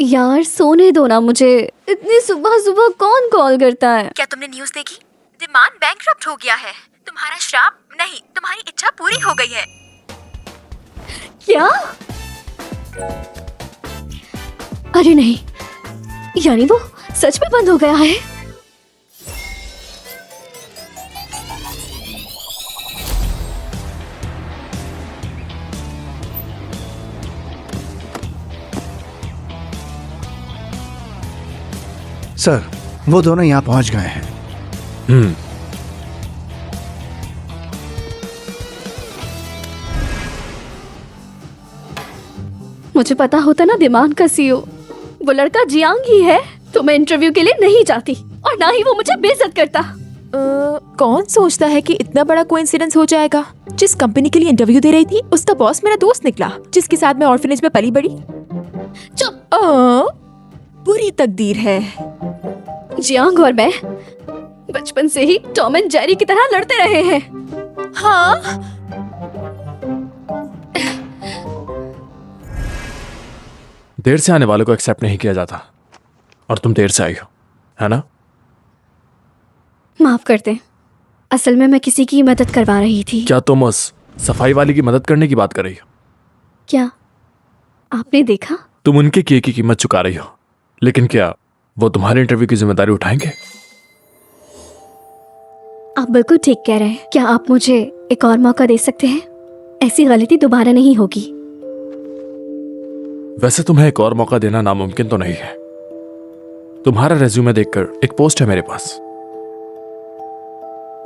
यार सोने दो ना मुझे। इतनी सुबह सुबह कौन कॉल करता है? क्या तुमने न्यूज़ देखी? दिमान बैंकरप्ट हो गया है। तुम्हारा श्राप नहीं, तुम्हारी इच्छा पूरी हो गई है। क्या? अरे नहीं, यानी वो सच में बंद हो गया है? सर, वो दोनों यहाँ पहुंच गए हैं। मुझे पता होता ना दिमाग का सीईओ वो लड़का जियांग ही है तो मैं इंटरव्यू के लिए नहीं जाती और ना ही वो मुझे बेइज्जत करता। कौन सोचता है कि इतना बड़ा कोइंसिडेंस हो जाएगा? जिस कंपनी के लिए इंटरव्यू दे रही थी उसका बॉस मेरा दोस्त निकला, जिसके साथ मैं ऑर्फनेज में पली बड़ी। चुप। बुरी तकदीर है। जियांग और मैं बचपन से ही टॉम एंड जेरी की तरह लड़ते रहे हैं। हाँ, देर से आने वालों को एक्सेप्ट नहीं किया जाता और तुम देर से आई हो, है ना? माफ कर दे, असल में मैं किसी की मदद करवा रही थी। क्या तुम उस सफाई वाली की मदद करने की बात कर रही हो? क्या आपने देखा? तुम उनके किए की कीमत चुका रही हो, लेकिन क्या वो तुम्हारे इंटरव्यू की जिम्मेदारी उठाएंगे? आप बिल्कुल ठीक कह रहे हैं। क्या आप मुझे एक और मौका दे सकते हैं? ऐसी गलती दोबारा नहीं होगी। वैसे तुम्हें एक और मौका देना नामुमकिन तो नहीं है। तुम्हारा रेज्यूमे देखकर एक पोस्ट है मेरे पास।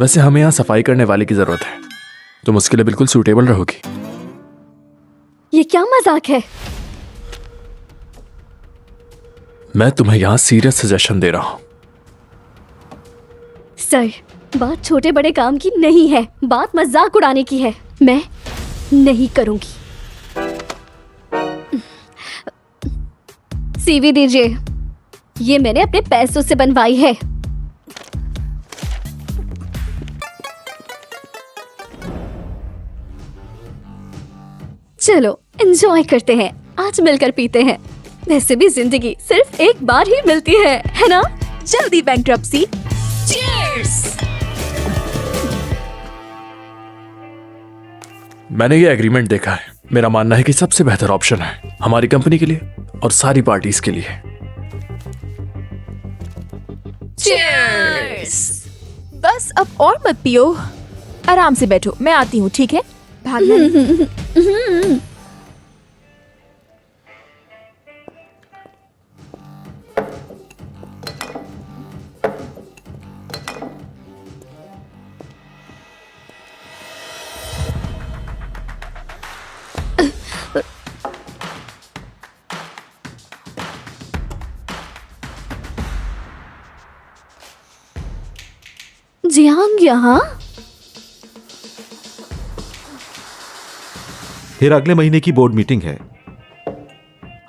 वैसे हमें यहां सफाई करने वाले की जरूरत है, तुम उसके लिए बिल्कुल सूटेबल रहोगी। ये क्या मजाक है? मैं तुम्हें यहां सीरियस सजेशन दे रहा हूं। सर, बात छोटे बड़े काम की नहीं है, बात मजाक उड़ाने की है। मैं नहीं करूंगी। सीवी दीजिए, ये मैंने अपने पैसों से बनवाई है। चलो एंजॉय करते हैं, आज मिलकर पीते हैं। वैसे भी जिंदगी सिर्फ एक बार ही मिलती है ना? जल्दी बैंकरप्सी। चीयर्स। मैंने ये एग्रीमेंट देखा है। मेरा मानना है कि सबसे बेहतर ऑप्शन है हमारी कंपनी के लिए और सारी पार्टीज के लिए। चीयर्स। बस अब और मत पियो, आराम से बैठो, मैं आती हूँ, ठीक है? भागना नहीं। जियांग यहाँ? फिर अगले महीने की बोर्ड मीटिंग है,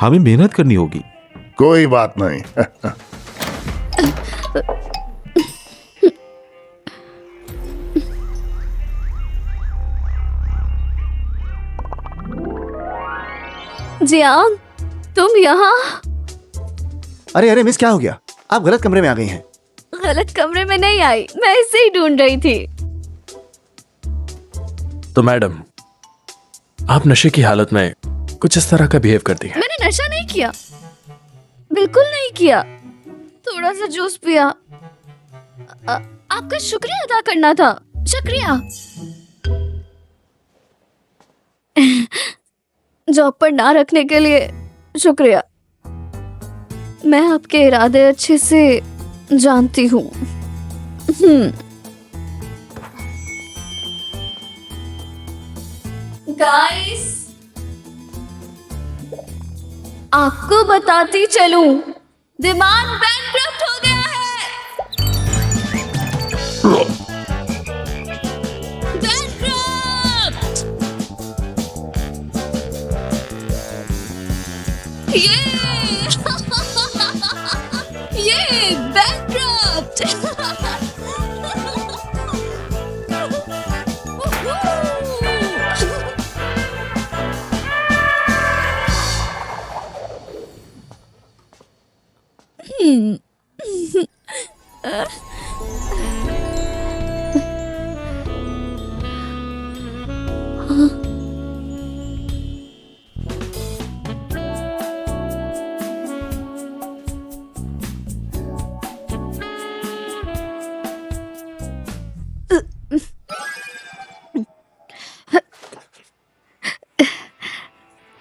हमें मेहनत करनी होगी। कोई बात नहीं। जियांग, तुम यहाँ? अरे अरे मिस, क्या हो गया? आप गलत कमरे में आ गई हैं। गलत कमरे में नहीं आई, मैं इसे ही ढूंढ रही थी। तो मैडम, आप नशे की हालत में कुछ इस तरह का बिहेव करती हैं। मैंने नशा नहीं किया, बिल्कुल नहीं किया। थोड़ा सा जूस पिया। आपका शुक्रिया अदा करना था। शुक्रिया। जॉब पर ना रखने के लिए शुक्रिया। मैं आपके इरादे अच्छे से जानती हूँ। गाइस, आपको बताती चलूं, दिमान बैंकरप्ट हो गया है। बैंकरप्ट! ये बैंकरप्ट!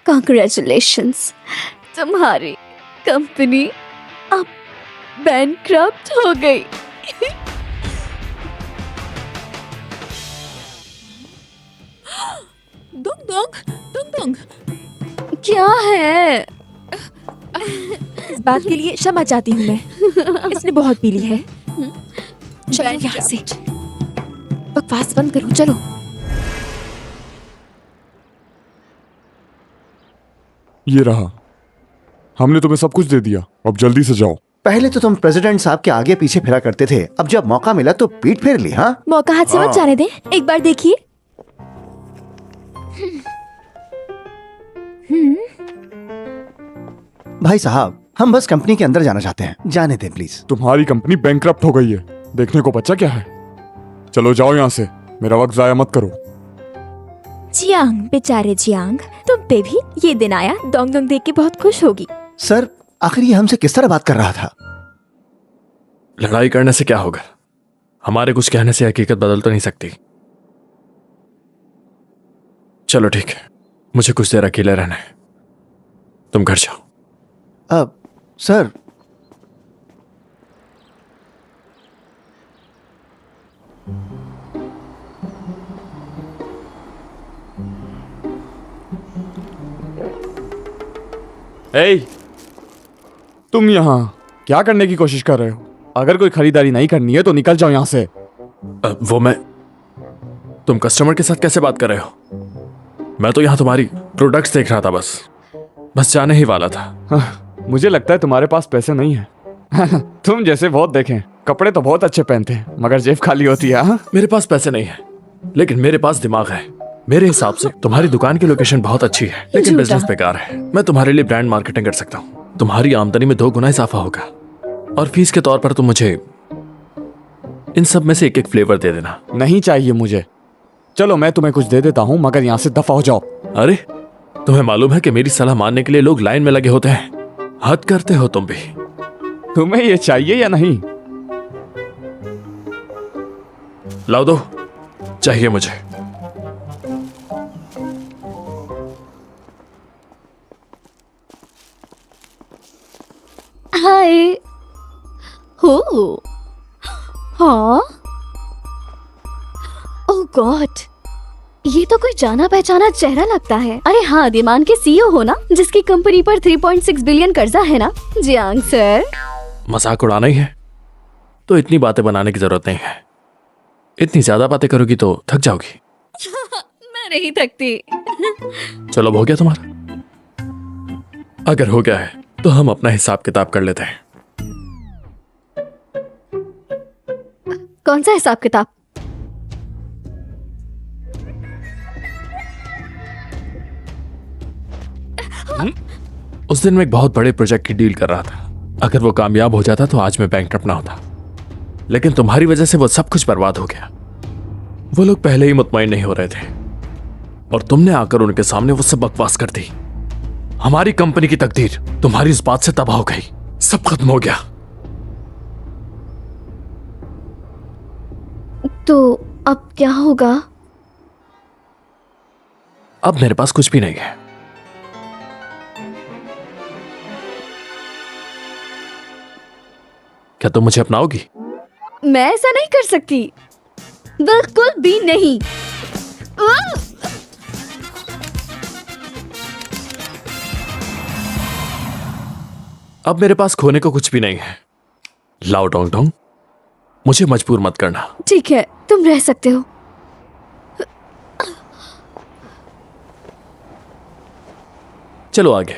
कॉन्ग्रेचुलेशंस, तुम्हारी कंपनी अब बैंकक्रप्ट हो गई। दुंग दुंग दुंग दुंग। क्या है? इस बात के लिए क्षमा चाहती हूँ मैं। इसने बहुत पी ली है। चलो यहाँ से। बकवास बंद करो, चलो। ये रहा, हमने तुम्हें सब कुछ दे दिया, अब जल्दी से जाओ। पहले तो तुम प्रेसिडेंट साहब के आगे पीछे फिरा करते थे, अब जब मौका मिला तो पीठ फेर ली। हाँ, मौका हाथ से मत जाने दें, एक बार देखिए। भाई साहब, हम बस कंपनी के अंदर जाना चाहते हैं, जाने दें प्लीज। तुम्हारी कंपनी बैंकक्रप्ट हो गई है, देखने को बच्चा क्या है। चलो जाओ यहाँ से, मेरा वक्त जाया मत करो। जियांग, बेचारे जियांग, तुम पे भी ये दिन आया। डोंग डोंग देख के बहुत खुश होगी। सर, आखिर ये हमसे किस तरह बात कर रहा था? लड़ाई करने से क्या होगा? हमारे कुछ कहने से हकीकत बदल तो नहीं सकती। चलो ठीक है, मुझे कुछ देर अकेले रहना है, तुम घर जाओ। अब सर, ए, तुम यहाँ क्या करने की कोशिश कर रहे हो? अगर कोई खरीदारी नहीं करनी है तो निकल जाओ यहाँ से। तुम कस्टमर के साथ कैसे बात कर रहे हो? मैं तो यहाँ तुम्हारी प्रोडक्ट्स देख रहा था, बस जाने ही वाला था। मुझे लगता है तुम्हारे पास पैसे नहीं है। तुम जैसे बहुत देखें, कपड़े तो बहुत अच्छे पहनते हैं, मगर जेब खाली होती है। हाँ? मेरे पास पैसे नहीं है, लेकिन मेरे पास दिमाग है। मेरे हिसाब से तुम्हारी दुकान की लोकेशन बहुत अच्छी है, लेकिन झूठा। बिजनेस बेकार है। मैं तुम्हारे लिए ब्रांड मार्केटिंग कर सकता हूँ, तुम्हारी आमदनी में 2 गुना इजाफा होगा, और फीस के तौर पर तुम मुझे इन सब में से एक फ्लेवर दे देना। नहीं चाहिए मुझे। चलो मैं तुम्हें कुछ दे देता हूँ, मगर यहाँ से दफा हो जाओ। अरे, तुम्हें मालूम है कि मेरी सलाह मानने के लिए लोग लाइन में लगे होते हैं। हद करते हो तुम भी। तुम्हें ये चाहिए या नहीं? लाओ दो, चाहिए मुझे। हाय। हो। हाँ। ओह गॉड, ये तो कोई जाना पहचाना चेहरा लगता है। अरे हाँ, दिमान के सीईओ हो ना, जिसकी कंपनी पर 3.6 बिलियन कर्जा है ना? Jiang sir. मजाक उड़ाना ही है तो इतनी बातें बनाने की जरूरत नहीं है। इतनी ज्यादा बातें करोगी तो थक जाओगी। मैं नहीं थकती। चलो, अब हो गया तुम्हारा? अगर हो गया है तो हम अपना हिसाब किताब कर लेते हैं। कौन सा हिसाब किताब? उस दिन मैं एक बहुत बड़े प्रोजेक्ट की डील कर रहा था। अगर वो कामयाब हो जाता तो आज मैं बैंकक्रप्ट ना होता, लेकिन तुम्हारी वजह से वो सब कुछ बर्बाद हो गया। वो लोग पहले ही मुतमईन नहीं हो रहे थे और तुमने आकर उनके सामने वो सब बकवास कर दी। हमारी कंपनी की तकदीर तुम्हारी इस बात से तबाह हो गई, सब खत्म हो गया। तो अब क्या होगा? अब मेरे पास कुछ भी नहीं है। क्या तुम मुझे अपनाओगी? मैं ऐसा नहीं कर सकती, बिल्कुल भी नहीं। अब मेरे पास खोने को कुछ भी नहीं है। लाओ डोंग डोंग, मुझे मजबूर मत करना। ठीक है, तुम रह सकते हो। चलो आगे।